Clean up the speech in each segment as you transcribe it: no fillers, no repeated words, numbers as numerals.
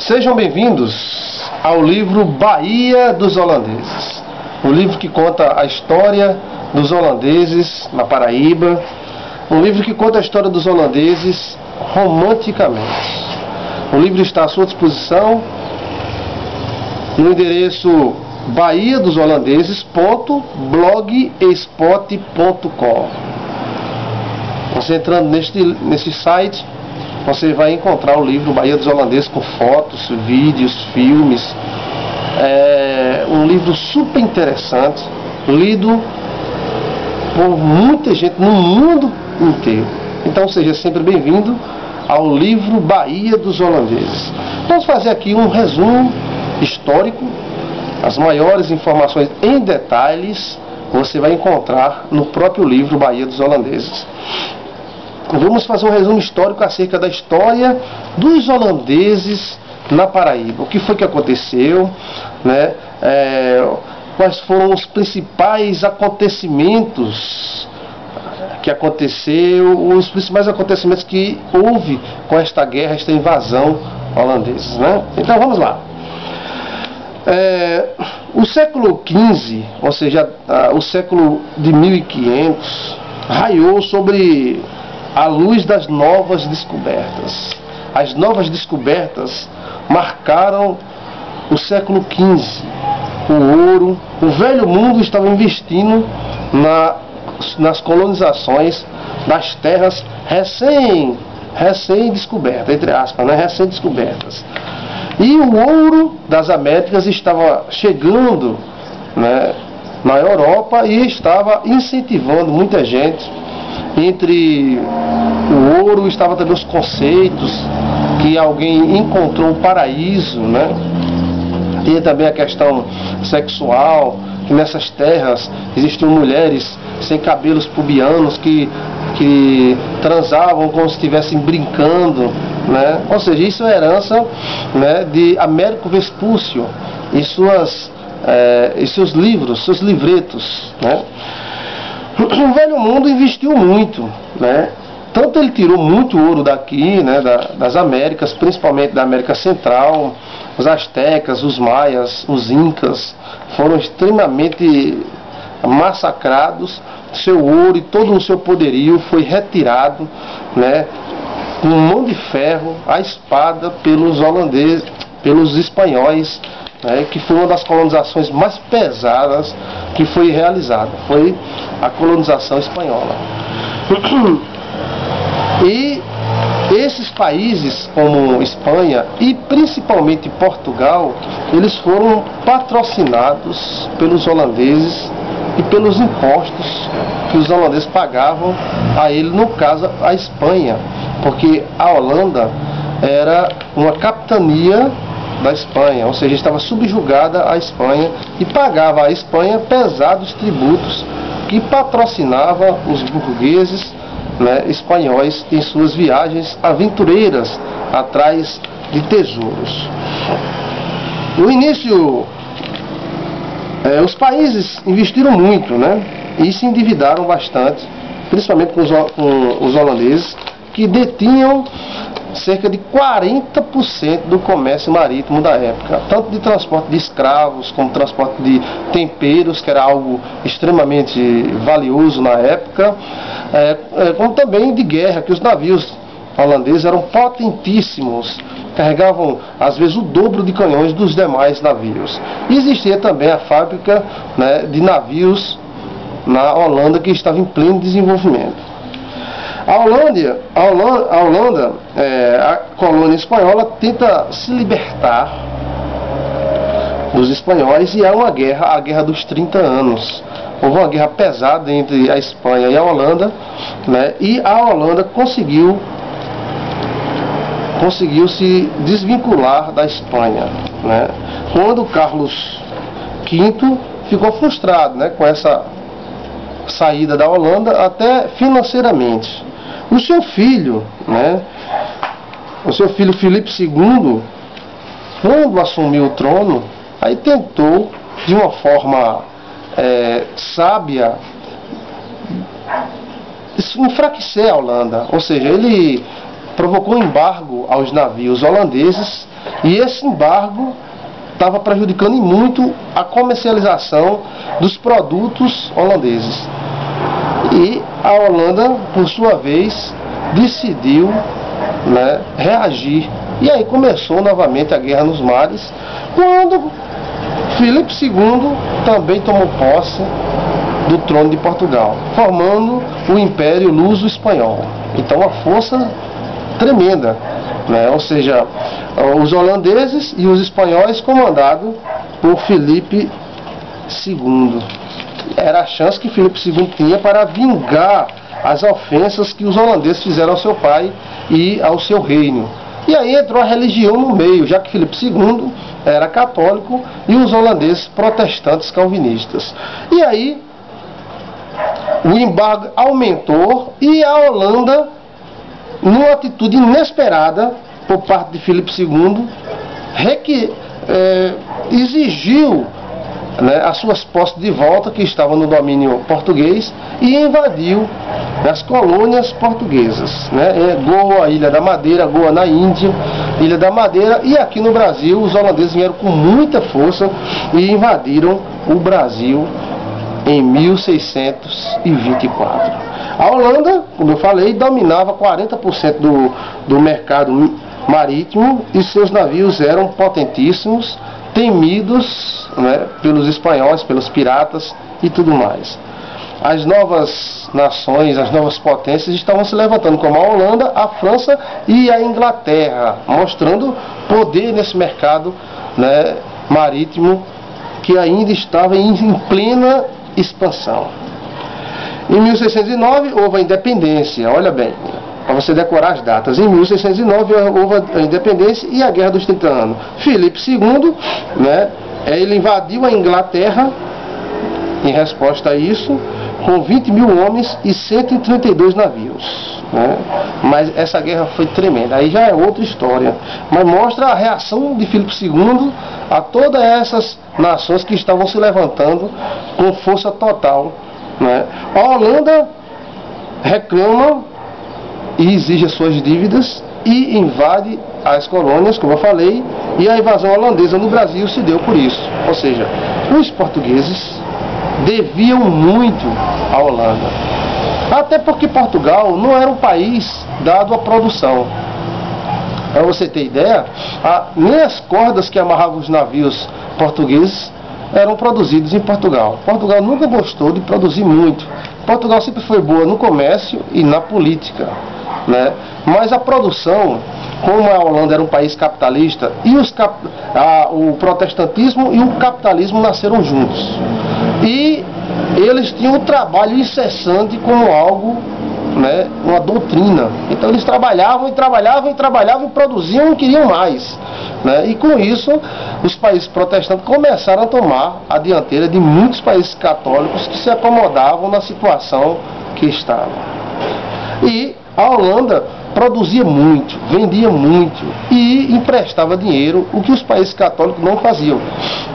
Sejam bem-vindos ao livro Bahia dos Holandeses, um livro que conta a história dos holandeses na Paraíba, um livro que conta a história dos holandeses romanticamente. O livro está à sua disposição no endereço bahiadosholandeses.blogspot.com. Você entrando nesse site, você vai encontrar o livro Bahia dos Holandeses com fotos, vídeos, filmes. É um livro super interessante, lido por muita gente no mundo inteiro. Então seja sempre bem-vindo ao livro Bahia dos Holandeses. Vamos fazer aqui um resumo histórico. As maiores informações em detalhes você vai encontrar no próprio livro Bahia dos Holandeses. Vamos fazer um resumo histórico acerca da história dos holandeses na Paraíba. O que foi que aconteceu, né? Quais foram os principais acontecimentos que aconteceu, os principais acontecimentos que houve com esta guerra, esta invasão holandesa, né? Então vamos lá. O século XV, ou seja, o século de 1500, raiou sobre a luz das novas descobertas. As novas descobertas marcaram o século XV. O ouro, o velho mundo estava investindo nas colonizações das terras recém-descobertas, entre aspas, né? Recém-descobertas. E o ouro das Américas estava chegando, né, na Europa e estava incentivando muita gente. Entre o ouro estava também os conceitos que alguém encontrou o paraíso, né? Tinha também a questão sexual, que nessas terras existiam mulheres sem cabelos pubianos que transavam como se estivessem brincando, né? Ou seja, isso é herança, né, de Américo Vespúcio e seus livros, seus livretos, né? O velho mundo investiu muito, né? Tanto ele tirou muito ouro daqui, né, das Américas, principalmente da América Central. Os astecas, os maias, os incas foram extremamente massacrados. Seu ouro e todo o seu poderio foi retirado, né, com mão de ferro, a espada, pelos holandeses, pelos espanhóis, né, que foi uma das colonizações mais pesadas que foi realizada, foi a colonização espanhola. E esses países como Espanha e principalmente Portugal, eles foram patrocinados pelos holandeses e pelos impostos que os holandeses pagavam a ele, no caso a Espanha, porque a Holanda era uma capitania da Espanha, ou seja, estava subjugada à Espanha e pagava à Espanha pesados tributos que patrocinava os burgueses, né, espanhóis em suas viagens aventureiras atrás de tesouros. No início, os países investiram muito, né, e se endividaram bastante, principalmente com os holandeses, que detinham cerca de 40% do comércio marítimo da época, tanto de transporte de escravos, como transporte de temperos, que era algo extremamente valioso na época, como também de guerra, que os navios holandeses eram potentíssimos, carregavam às vezes o dobro de canhões dos demais navios. E existia também a fábrica, né, de navios na Holanda, que estava em pleno desenvolvimento. A Holanda, a colônia espanhola, tenta se libertar dos espanhóis e há uma guerra, a Guerra dos 30 anos. Houve uma guerra pesada entre a Espanha e a Holanda, né, e a Holanda conseguiu se desvincular da Espanha, né, quando Carlos V ficou frustrado, né, com essa saída da Holanda, até financeiramente. O seu filho, né, Filipe II, quando assumiu o trono, aí tentou, de uma forma sábia, enfraquecer a Holanda. Ou seja, ele provocou um embargo aos navios holandeses, e esse embargo estava prejudicando muito a comercialização dos produtos holandeses. E a Holanda, por sua vez, decidiu, né, reagir. E aí começou novamente a guerra nos mares, quando Filipe II também tomou posse do trono de Portugal, formando o Império Luso-Espanhol. Então, uma força tremenda, né? Ou seja, os holandeses e os espanhóis comandados por Filipe II. Era a chance que Filipe II tinha para vingar as ofensas que os holandeses fizeram ao seu pai e ao seu reino. E aí entrou a religião no meio, já que Filipe II era católico e os holandeses protestantes calvinistas. E aí o embargo aumentou e a Holanda, numa atitude inesperada por parte de Filipe II, exigiu, né, as suas posses de volta, que estavam no domínio português, e invadiu as colônias portuguesas, né? Goa, Ilha da Madeira, Goa na Índia, Ilha da Madeira, e aqui no Brasil os holandeses vieram com muita força e invadiram o Brasil em 1624. A Holanda, como eu falei, dominava 40% do mercado marítimo e seus navios eram potentíssimos, temidos, né, pelos espanhóis, pelos piratas e tudo mais. As novas nações, as novas potências estavam se levantando, como a Holanda, a França e a Inglaterra, mostrando poder nesse mercado, né, marítimo, que ainda estava em plena expansão. Em 1609 houve a independência, olha bem, para você decorar as datas. Em 1609 houve a independência e a Guerra dos 30 anos. Filipe II, né, ele invadiu a Inglaterra em resposta a isso, com 20 mil homens e 132 navios. Né? Mas essa guerra foi tremenda, aí já é outra história. Mas mostra a reação de Filipe II a todas essas nações que estavam se levantando com força total. Né? A Holanda reclama e exige as suas dívidas e invade as colônias, como eu falei, e a invasão holandesa no Brasil se deu por isso. Ou seja, os portugueses deviam muito à Holanda, até porque Portugal não era um país dado à produção. Para você ter ideia, nem as cordas que amarravam os navios portugueses eram produzidos em Portugal. Portugal nunca gostou de produzir muito. Portugal sempre foi boa no comércio e na política, né? Mas a produção, como a Holanda era um país capitalista, e o protestantismo e o capitalismo nasceram juntos. E eles tinham um trabalho incessante como algo, né, uma doutrina. Então eles trabalhavam e produziam e queriam mais, né? E com isso os países protestantes começaram a tomar a dianteira de muitos países católicos que se acomodavam na situação que estavam. E a Holanda produzia muito, vendia muito e emprestava dinheiro, o que os países católicos não faziam,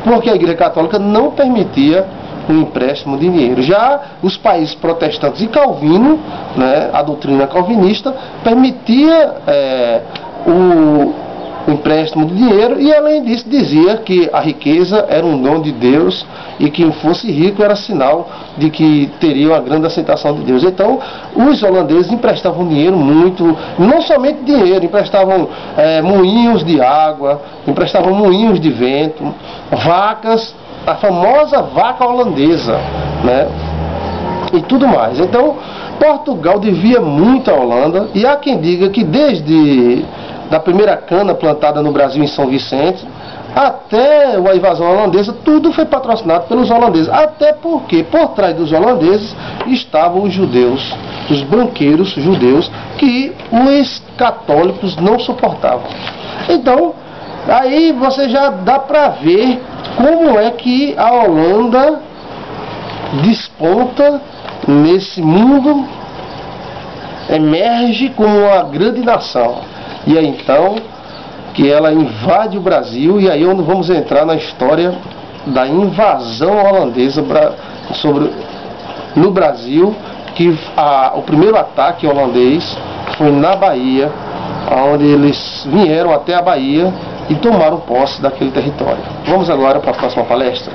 porque a Igreja Católica não permitia o empréstimo de dinheiro. Já os países protestantes e Calvino, né, a doutrina calvinista, permitia o empréstimo de dinheiro, e além disso dizia que a riqueza era um dom de Deus e quem fosse rico era sinal de que teria uma grande aceitação de Deus. Então os holandeses emprestavam dinheiro muito, não somente dinheiro, emprestavam moinhos de água, emprestavam moinhos de vento, vacas, a famosa vaca holandesa, né, e tudo mais. Então Portugal devia muito à Holanda, e há quem diga que desde da primeira cana plantada no Brasil em São Vicente até a invasão holandesa, tudo foi patrocinado pelos holandeses. Até porque por trás dos holandeses estavam os judeus, os banqueiros judeus, que os católicos não suportavam. Então, aí você já dá para ver como é que a Holanda desponta nesse mundo, emerge como uma grande nação. E é então que ela invade o Brasil, e aí onde vamos entrar na história da invasão holandesa no Brasil, que o primeiro ataque holandês foi na Bahia, onde eles vieram até a Bahia e tomaram posse daquele território. Vamos agora para a próxima palestra.